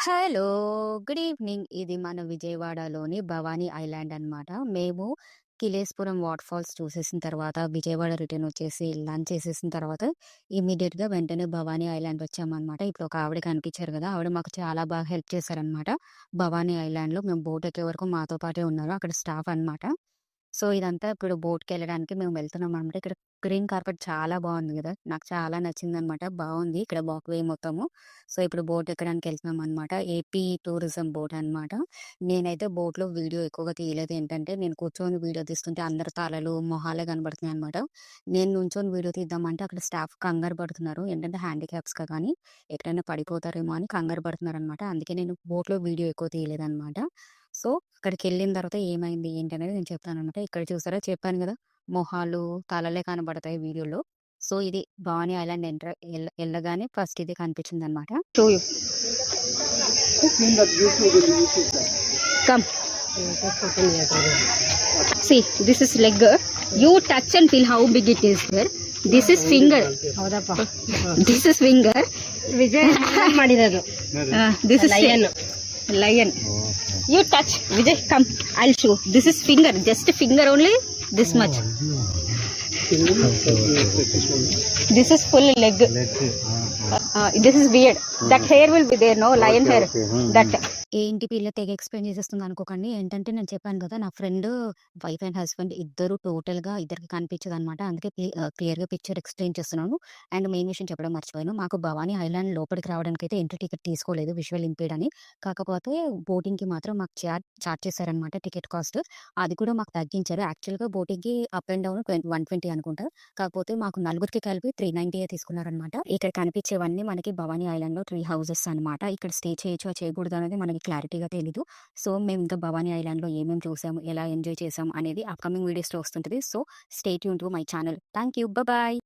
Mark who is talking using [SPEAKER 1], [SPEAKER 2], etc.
[SPEAKER 1] Hello! Good evening. ఇది మన విజయవాడలోని భవానీ ఐలాండ్ అనమాట. మేము కిలేస్పురం వాటర్ ఫాల్స్ చూసేసిన తర్వాత, విజయవాడ రిటర్న్ వచ్చేసి లంచ్ చేసేసిన తర్వాత ఇమ్మీడియేట్‌గా వెంటనే భవానీ ఐలాండ్ వచ్చామనమాట. ఇప్పుడు ఒక ఆవిడ కనిపించారు గదా! ఆవిడ మాకు చాలా బాగా హెల్ప్ చేశారనమాట. భవానీ ఐలాండ్‌లో మేము బోట్ ఎక్కే వరకు మాతో పాటే ఉన్నారు. అక్కడ స్టాఫ్ అనమాట. సో, ఇదంతా ఇప్పుడు బోట్‌కెళ్ళడానికి మేము వెళ్తున్నామనమాట. ఇక్కడ గ్రీన్ కార్పెట్ చాలా బావుంది గదా! నాకు చాలా నచ్చిందనమాట. బావుంది ఇక్కడ వాక్‌వే మొత్తము. సో, ఇప్పుడు బోట్ ఎక్కడానికి ఎళ్తున్నామనమాట. ఏపీ టూరిజం బోట్ అనమాట. నేనైతే బోట్‌లో వీడియో ఎక్కువగా తీయలేదు. ఏంటంటే, నేను కూర్చొని వీడియో తీస్తుంటే అందరి తలలు, మొహాలే కనబడుతున్నాయనమాట. నేను నుంచొని వీడియో తీద్దామంటే అక్కడ స్టాఫ్ కంగారు పడుతున్నారు. ఏంటంటే, హ్యాండిక్యాప్స్‌గా కానీ ఎక్కడైనా పడిపోతారేమో అని కంగారు పడుతున్నారనమాట. అందుకే నేను బోట్‌లో వీడియో ఎక్కువ తీయలేదనమాట. సో, అక్కడికెళ్ళిన తర్వాత ఏమైంది, ఏంటనేది నేను చెప్తాననమాట. ఇక్కడ చూసారా చెప్పాను గదా! మొహాలు, తలలే కనబడతాయి వీడియోలో. సో, ఇది భవానీ ఐలాండ్ ఎళ్ళగానే ఫస్ట్ ఇది కనిపించిందనమాట. Show you.
[SPEAKER 2] Seen that YouTube in YouTube.
[SPEAKER 1] Come. See, this is leg. You touch and feel how big it is here. This is finger.
[SPEAKER 2] ಹೌದಪ್ಪ
[SPEAKER 1] This is finger.
[SPEAKER 2] ವಿಜಯ್ ಮಾಡಿರೋದು
[SPEAKER 1] This is lion. You touch. Vijay, come. I'll show. This is finger. Just a finger only. This much. This is full leg. This is beard. That hair will be there, no? Lion hair. That. ఏంటి పిల్ల తెగ explain చేసేస్తుంది అనుకోకండి. ఏంటంటే నేను చెప్పాను కదా! నా ఫ్రెండ్ వైఫ్ అండ్ హస్బెండ్ ఇద్దరు టోటల్‌గా ఇద్దరికి కనిపించదనమాట. అందుకే క్లియర్‌గా పిక్చర్ ఎక్స్‌ప్లెయిన్ చేస్తున్నాను. అండ్ మెయిన్ విషయం చెప్పడం మర్చిపోయాను. మాకు భవానీ ఐలాండ్ లోపలికి రావడానికైతే ఎంట్రీ టికెట్ తీసుకోలేదు విజువల్ ఇంపేడ్ అని. కాకపోతే బోటింగ్‌కి మాత్రం మాకు చార్జ్ చేశారనమాట టికెట్ కాస్ట్. అది కూడా మాకు తగ్గించారు. యాక్చువల్‌గా బోటింగ్‌కి అప్ అండ్ డౌన్ 120 అనుకుంటా. కాకపోతే మాకు నలుగురికి కలిపి 390 తీసుకున్నారనమాట. ఇక్కడ కనిపించేవన్నీ మనకి భవానీ ఐలాండ్‌లో ట్రీ హౌసెస్ అనమాట. ఇక్కడ స్టే చేయొచ్చా చేయకూడదా అనేది మనకి క్లారిటీగా తెలీదు. సో, మేము ఇంకా భవానీ ఐలాండ్‌లో ఏమేమి చూసాము, ఎలా ఎంజాయ్ చేసాం అనేది అప్‌కమింగ్ వీడియోస్‌లో వస్తుంటది. So, stay tune to my channel. Thank you. Bye.